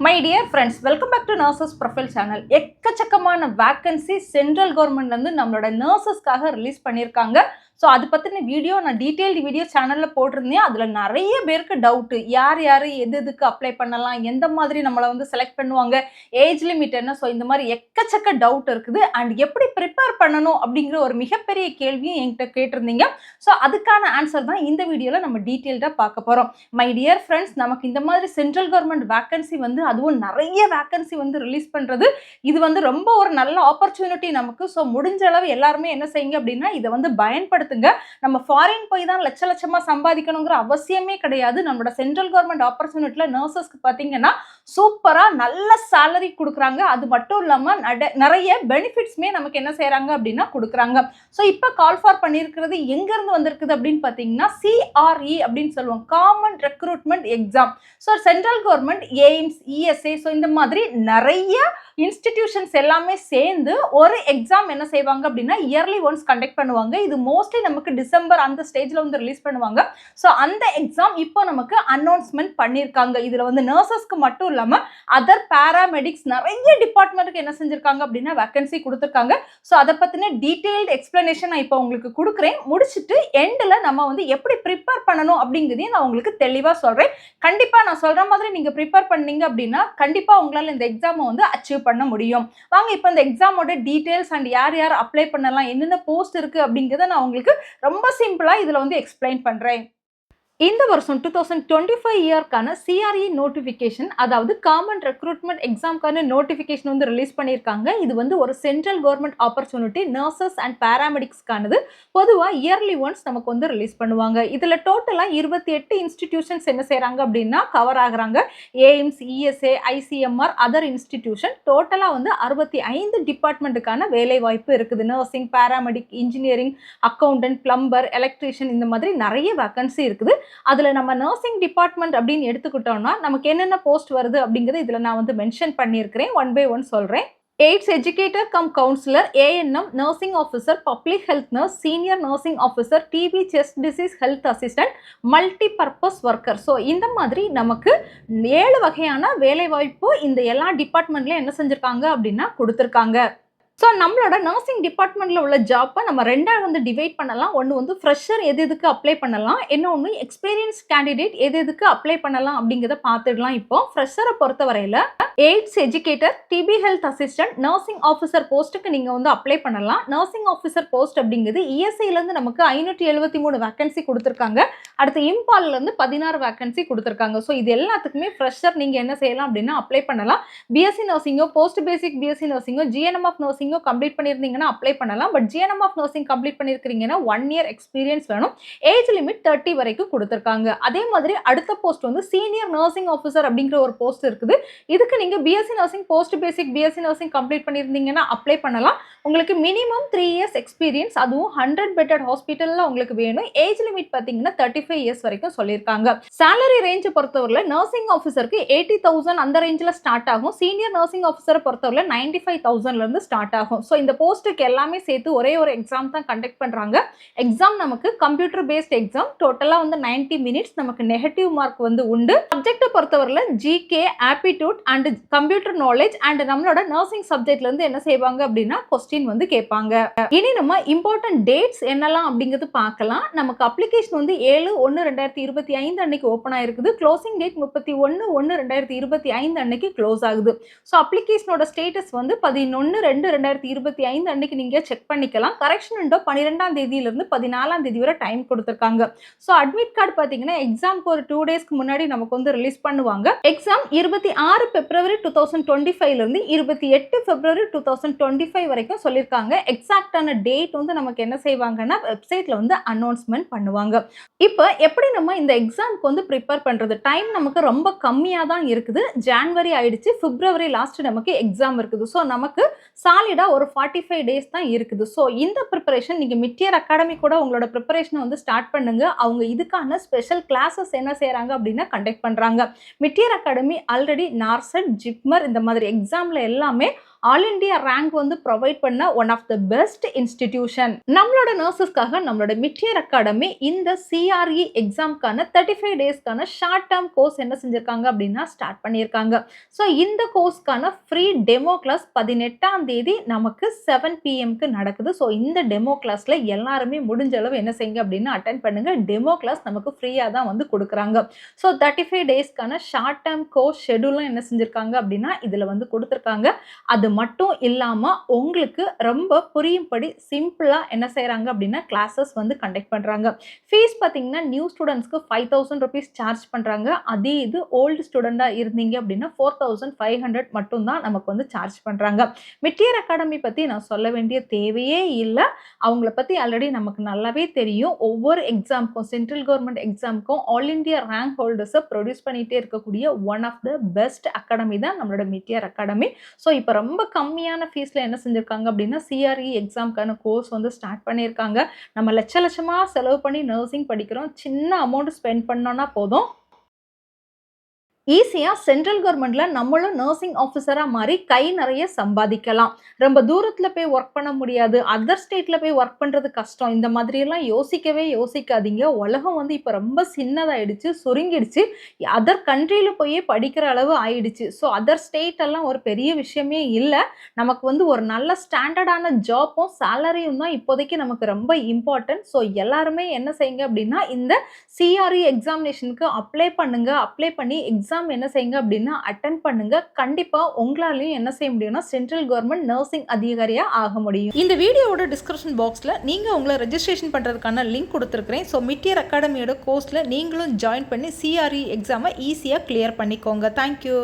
My dear friends, welcome back to nurses profile channel. எக்கச்சக்கமான vacancy central கவர்மெண்ட்லேருந்து நம்மளோட நர்சஸ்க்காக release பண்ணியிருக்காங்க. ஸோ அது பற்றின வீடியோ நான் டீட்டெயில்டு வீடியோ சேனலில் போட்டிருந்தேன். அதில் நிறைய பேருக்கு டவுட்டு, யார் எதுக்கு அப்ளை பண்ணலாம், எந்த மாதிரி நம்மளை செலக்ட் பண்ணுவாங்க, ஏஜ் லிமிட் என்ன, ஸோ இந்த மாதிரி எக்கச்சக்க டவுட் இருக்குது. அண்ட் எப்படி ப்ரிப்பேர் பண்ணணும் அப்படிங்கிற ஒரு மிகப்பெரிய கேள்வியும் என்கிட்ட கேட்டிருந்தீங்க. ஸோ அதுக்கான ஆன்சர் தான் இந்த வீடியோவில் நம்ம டீட்டெயில்டாக பார்க்க போகிறோம். மை டியர் ஃப்ரெண்ட்ஸ், நமக்கு இந்த மாதிரி சென்ட்ரல் கவர்மெண்ட் வேக்கன்சி அதுவும் நிறைய வேக்கன்சி ரிலீஸ் பண்ணுறது, இது ரொம்ப ஒரு நல்ல ஆப்பர்ச்சுனிட்டி நமக்கு. ஸோ முடிஞ்ச அளவு எல்லாருமே என்ன செய்யுங்க அப்படின்னா இதை பயன்படுத்துங்க. நம்ம ஃபாரின் போய் தான் லட்சமா சம்பாதிக்கணுங்கிற அவசியமே கிடையாது. நம்மளோட சென்ட்ரல் கவர்மெண்ட் ஆப்பர்ச்சுனிட்டியில் நர்சஸ்க்கு பார்த்தீங்கன்னா சூப்பராக நல்ல சேலரி கொடுக்குறாங்க. அது மட்டும் இல்லாமல் நிறைய பெனிஃபிட்ஸ்மே நமக்கு என்ன செய்கிறாங்க அப்படின்னா கொடுக்குறாங்க. ஸோ இப்போ கால் ஃபார் பண்ணியிருக்கிறது எங்கேருந்து வந்திருக்குது அப்படின்னு பார்த்தீங்கன்னா CRE அப்படின்னு சொல்லுவோம், common recruitment exam. So central government AIIMS, ESA, so இந்த மாதிரி நிறைய இன்ஸ்டிடியூஷன்ஸ் எல்லாமே சேர்ந்து ஒரு எக்ஸாம் என்ன செய்வாங்க அப்படின்னா இயர்லி ஒன்ஸ் கண்டக்ட் பண்ணுவாங்க. இது மோஸ்ட்லி நமக்கு டிசம்பர் அந்த ஸ்டேஜில் ரிலீஸ் பண்ணுவாங்க. ஸோ அந்த எக்ஸாம் இப்போ நமக்கு அனௌன்ஸ்மெண்ட் பண்ணியிருக்காங்க. இதில் நர்சஸ்க்கு மட்டும் இல்லாமல் அதர் பேராமெடிக்ஸ் நிறைய டிபார்ட்மெண்ட்டுக்கு என்ன செஞ்சிருக்காங்க அப்படின்னா வேக்கன்சி கொடுத்துருக்காங்க. ஸோ அதை பற்றின டீட்டெயில்டு எக்ஸ்பிளனேஷன் நான் இப்போ உங்களுக்கு கொடுக்குறேன். முடிச்சுட்டு எண்டில் நம்ம எப்படி ப்ரிப்பேர் பண்ணணும் அப்படிங்கிறதையும் நான் உங்களுக்கு தெளிவாக சொல்கிறேன். கண்டிப்பாக நான் சொல்கிற மாதிரி நீங்கள் ப்ரிப்பேர் பண்ணீங்க அப்படின்னா கண்டிப்பாக உங்களால் இந்த எக்ஸாமை அச்சீவ் பண்ண முடியும். வாங்க இப்போ இந்த எக்ஸாமோட டீட்டெயில்ஸ் அண்ட் யார் அப்ளை பண்ணலாம், என்னென்ன போஸ்ட் இருக்குது அப்படிங்கிறத நான் உங்களுக்கு ரொம்ப சிம்பிளாக இதில் எக்ஸ்பிளைன் பண்ணுறேன். இந்த வருஷம் 2025 இயர்க்கான CRE நோட்டிஃபிகேஷன், அதாவது காமன் ரெக்ரூட்மெண்ட் எக்ஸாம்க்கான நோட்டிஃபிகேஷன் ரிலீஸ் பண்ணியிருக்காங்க. இது ஒரு central government opportunity nurses and பேராமெடிக்ஸ்க்கானது. பொதுவாக இயர்லி ஒன்ஸ் நமக்கு ரிலீஸ் பண்ணுவாங்க. இதில் டோட்டலாக 28 இன்ஸ்டிடியூஷன்ஸ் என்ன செய்கிறாங்க அப்படின்னா கவர் ஆகுறாங்க. AIIMS, ESA, ICMR, other institution டோட்டலாக 65 டிபார்ட்மெண்ட்டுக்கான வேலை வாய்ப்பு இருக்குது. Nursing, paramedic, engineering, accountant, plumber, electrician, இந்த மாதிரி நிறைய வேக்கன்சி இருக்குது. அதில் நம்ம நர்சிங் டிபார்ட்மெண்ட் அப்படின்னு எடுத்துக்கிட்டோம்னா நமக்கு என்னென்ன போஸ்ட் வருது அப்படிங்கிறது இதில் நான் மென்ஷன் பண்ணியிருக்கிறேன். ஒன் பை ஒன் சொல்கிறேன். AIDS educator come councillor, ANM, nursing officer, public health nurse, senior nursing officer, TB, chest disease health assistant, multi purpose worker. So இந்த மாதிரி நமக்கு 7 வகையான வேலைவாய்ப்பு இந்த எல்லா டிபார்ட்மெண்ட்லையும் என்ன செஞ்சுருக்காங்க அப்படின்னா கொடுத்துருக்காங்க. ஸோ நம்மளோட நர்சிங் டிபார்ட்மெண்ட்டில் உள்ள ஜாப்பை நம்ம ரெண்டாக டிவைட் பண்ணலாம். ஒன்று ஃப்ரெஷர் எதுக்கு அப்ளை பண்ணலாம், இன்னொன்று எக்ஸ்பீரியன்ஸ் கேண்டிடேட் எதுக்கு அப்ளை பண்ணலாம் அப்படிங்கிறத பார்த்துடலாம். இப்போ ஃப்ரெஷரை பொறுத்தவரையில் AIDS educator, TB health assistant, nursing officer போஸ்ட்டுக்கு நீங்கள் அப்ளை பண்ணலாம். நர்சிங் ஆஃபீஸர் போஸ்ட் அப்படிங்கிறது ESIலேருந்து நமக்கு 573 வேக்கன்சி கொடுத்துருக்காங்க. அடுத்து இம்பால்லேருந்து 16 வேக்கன்சி கொடுத்துருக்காங்க. ஸோ இது எல்லாத்துக்குமே ஃப்ரெஷர் நீங்கள் என்ன செய்யலாம் அப்படின்னா அப்ளை பண்ணலாம். BSc நர்சிங்கோ, போஸ்ட் பேசிக் BSc நர்சிங்கோ, GNM ஆஃப் நர்சிங் கம்ப்ளீட் பண்ணியிருந்தீங்கன்னா அப்ளை பண்ணலாம். But GNM of nursing complete பண்ணியிருக்கீங்கன்னா 1 இயர் எக்ஸ்பீரியன்ஸ் வேணும். ஏஜ் லிமிட் 30 வரைக்கும் கொடுத்துருக்காங்க. அதே மாதிரி அடுத்த போஸ்ட் சீனியர் நர்சிங் ஆஃபீஸர் அப்படிங்கிற ஒரு போஸ்ட் இருக்குது. இதுக்கு நீங்கள் BSc nursing, post basic BSc nursing complete பண்ணியிருந்தீங்கன்னா அப்ளை பண்ணலாம். உங்களுக்கு மினிமம் 3 இயர்ஸ் எக்ஸ்பீரியன்ஸ், அதுவும் 100 பெட்டட் ஹாஸ்பிட்டலில் உங்களுக்கு வேணும். ஏஜ் லிமிட் பார்த்தீங்கன்னா 35 இயர்ஸ் வரைக்கும் சொல்லியிருக்காங்க. சேலரி ரேஞ்சை பொறுத்தவரையில் நர்சிங் ஆஃபீஸருக்கு 80,000 அந்த ரேஞ்சில் ஸ்டார்ட் ஆகும். சீனியர் நர்சிங் ஆஃபீஸரை பொறுத்தவரையில் 95,000 ஸ்டார்ட் ஆகும். ஸோ இந்த போஸ்ட்டுக்கு எல்லாமே சேர்த்து ஒரே ஒரு எக்ஸாம் தான் கண்டக்ட் பண்ணுறாங்க. எக்ஸாம் நமக்கு கம்ப்யூட்டர் பேஸ்ட் எக்ஸாம். டோட்டலாக 90 மினிட்ஸ். நமக்கு நெகட்டிவ் மார்க் உண்டு. சப்ஜெக்டை பொறுத்தவரையில் GK, aptitude and computer knowledge and நம்மளோட நர்சிங் சப்ஜெக்ட்லேருந்து என்ன செய்வாங்க அப்படின்னா கொஸ்டின் கேட்பாங்க. இனி நம்ம இம்பார்ட்டன்ட் டேட்ஸ் என்னெல்லாம் அப்படிங்கிறது பார்க்கலாம். நமக்கு அப்ளிகேஷன் 7/1/2025 அன்னைக்கு ஓப்பன் ஆயிருக்குது. க்ளோசிங் டேட் 31/1/2025 அன்னைக்கு க்ளோஸ் ஆகுது. ஸோ அப்ளிகேஷனோட ஸ்டேட்டஸ் 11/2/2025 அன்னைக்கு நீங்க செக் பண்ணிக்கலாம். கரெக்ஷன் விண்டோ 12ஆம் தேதியிலிருந்து 14ஆம் தேதி வரை டைம் கொடுத்துருக்காங்க. ஸோ அட்மிட் கார்டு பார்த்தீங்கன்னா எக்ஸாம்க்கு ஒரு 2 டேஸ்க்கு முன்னாடி நமக்கு ரிலீஸ் பண்ணுவாங்க. எக்ஸாம் 26 பிப்ரவரி 2025 28 பிப்ரவரி 2025 வரைக்கும் சொல்லியிருக்காங்க. எக்ஸாக்டான டேட் நமக்கு என்ன செய்வாங்கன்னா வெப்சைட்ல அனௌன்ஸ்மெண்ட் பண்ணுவாங்க. இப்போ எப்படி நம்ம இந்த எக்ஸாம்க்கு ப்ரிப்பேர் பண்றது? டைம் நமக்கு ரொம்ப கம்மியாக தான் இருக்குது. ஜான்வரி ஆயிடுச்சு, பிப்ரவரி லாஸ்ட் நமக்கு எக்ஸாம் இருக்குது. ஸோ நமக்கு சாலிடா ஒரு 45 டேஸ் தான் இருக்குது. ஸோ இந்த ப்ரிப்பரேஷன் நீங்கள் மிட்டியர் அகாடமி கூட உங்களோட ப்ரிப்பரேஷனை ஸ்டார்ட் பண்ணுங்க. அவங்க இதுக்கான ஸ்பெஷல் கிளாஸஸ் என்ன செய்கிறாங்க அப்படின்னா கண்டக்ட் பண்ணுறாங்க. Midyear academy already NORCET, JIPMER இந்த மாதிரி எக்ஸாமில் எல்லாமே ஆல் இண்டியா ரேங்க் வந்து ப்ரொவைட் பண்ண one of the best institution. நம்மளோட நர்சஸ்க்காக நம்மளோட மிட்இயர் அகாடமி இந்த சிஆர்இ எக்ஸாம்க்கான 35 டேஸ்க்கான ஷார்ட் டேர்ம் கோர்ஸ் என்ன செஞ்சிருக்காங்க அப்படின்னா ஸ்டார்ட் பண்ணியிருக்காங்க. ஸோ இந்த கோர்ஸ்க்கான ஃப்ரீ டெமோ கிளாஸ் 18ஆம் தேதி நமக்கு 7 PM நடக்குது. ஸோ இந்த டெமோ கிளாஸ்ல எல்லாருமே முடிஞ்ச அளவு என்ன செய்யுங்க அப்படின்னா அட்டென்ட் பண்ணுங்க. டெமோ கிளாஸ் நமக்கு ஃப்ரீயாக தான் வந்து கொடுக்குறாங்க. ஸோ 35 டேஸ்க்கான ஷார்ட் டேர்ம் கோர்ஸ் ஷெடியூலும் என்ன செஞ்சிருக்காங்க அப்படின்னா இதில் வந்து கொடுத்துருக்காங்க. அது மட்டும் இல்லாமல் உங்களுக்கு ரொம்ப புரியும்படி சிம்பிளாக என்ன செய்கிறாங்க அப்படின்னா கிளாஸஸ் வந்து கண்டக்ட் பண்ணுறாங்க. ஃபீஸ் பார்த்தீங்கன்னா நியூ ஸ்டூடெண்ட்ஸ்க்கு 5000 rupees சார்ஜ் பண்ணுறாங்க. அதே இது ஓல்டு ஸ்டூடெண்டாக இருந்தீங்க அப்படின்னா 4500 மட்டும்தான் நமக்கு வந்து சார்ஜ் பண்ணுறாங்க. மிட்இயர் அகாடமி பற்றி நான் சொல்ல வேண்டிய தேவையே இல்லை. அவங்கள பற்றி ஆல்ரெடி நமக்கு நல்லாவே தெரியும். ஒவ்வொரு எக்ஸாமுக்கும் சென்ட்ரல் கவர்மெண்ட் எக்ஸாமுக்கும் ஆல் இண்டியா ரேங்க் ஹோல்டர்ஸை ப்ரொடியூஸ் பண்ணிகிட்டே இருக்கக்கூடிய one of the best academy தான் நம்மளோட மிட்இயர் அகாடமி. ஸோ இப்போ ரொம்ப கம்மியான ஃபீஸில் என்ன செஞ்சுருக்காங்க அப்படின்னா சிஆர்இ எக்ஸாமுக்கான கோர்ஸ் வந்து ஸ்டார்ட் பண்ணியிருக்காங்க. நம்ம லட்சமாக செலவு பண்ணி நர்சிங் படிக்கிறோம். சின்ன அமௌண்ட் ஸ்பெண்ட் பண்ணோன்னா போதும், ஈஸியாக சென்ட்ரல் கவர்மெண்ட்ல நம்மளும் நர்சிங் ஆஃபீஸராக மாறி கை நிறைய சம்பாதிக்கலாம். ரொம்ப தூரத்தில் போய் ஒர்க் பண்ண முடியாது, அதர் ஸ்டேட்டில் போய் ஒர்க் பண்ணுறது கஷ்டம், இந்த மாதிரியெல்லாம் யோசிக்காதீங்க. உலகம் வந்து இப்போ ரொம்ப சின்னதாகிடுச்சு, சுருங்கிடுச்சு. அதர் கண்ட்ரியில் போய் படிக்கிற அளவு ஆயிடுச்சு. ஸோ அதர் ஸ்டேட்டெல்லாம் ஒரு பெரிய விஷயமே இல்லை. நமக்கு வந்து ஒரு நல்ல ஸ்டாண்டர்டான ஜாப்பும் சேலரியும் தான் இப்போதைக்கு நமக்கு ரொம்ப இம்பார்ட்டன்ட். ஸோ எல்லாருமே என்ன செய்யுங்க அப்படின்னா இந்த சிஆர்இ எக்ஸாமினேஷனுக்கு அப்ளை பண்ணி எக்ஸாம் என்ன செய்யுங்க அப்படின்னா அட்டென்ட் பண்ணுங்க. கண்டிப்பா உங்களாலையும் என்ன செய்ய முடியும்னா சென்ட்ரல் கவர்மெண்ட் நர்சிங் அதிகாரியா ஆக முடியும். இந்த வீடியோவோட டிஸ்கிரிப்ஷன் பாக்ஸ்ல நீங்க உங்களை ரெஜிஸ்ட்ரேஷன் பண்றதுக்கான லிங்க் கொடுத்துருக்கேன். ஸோ மிட்இயர் அகாடமியோட கோர்ஸ்ல நீங்களும் ஜாயின் பண்ணி சிஆர்இ எக்ஸாமை ஈஸியாக கிளியர் பண்ணிக்கோங்க. தேங்க்யூ.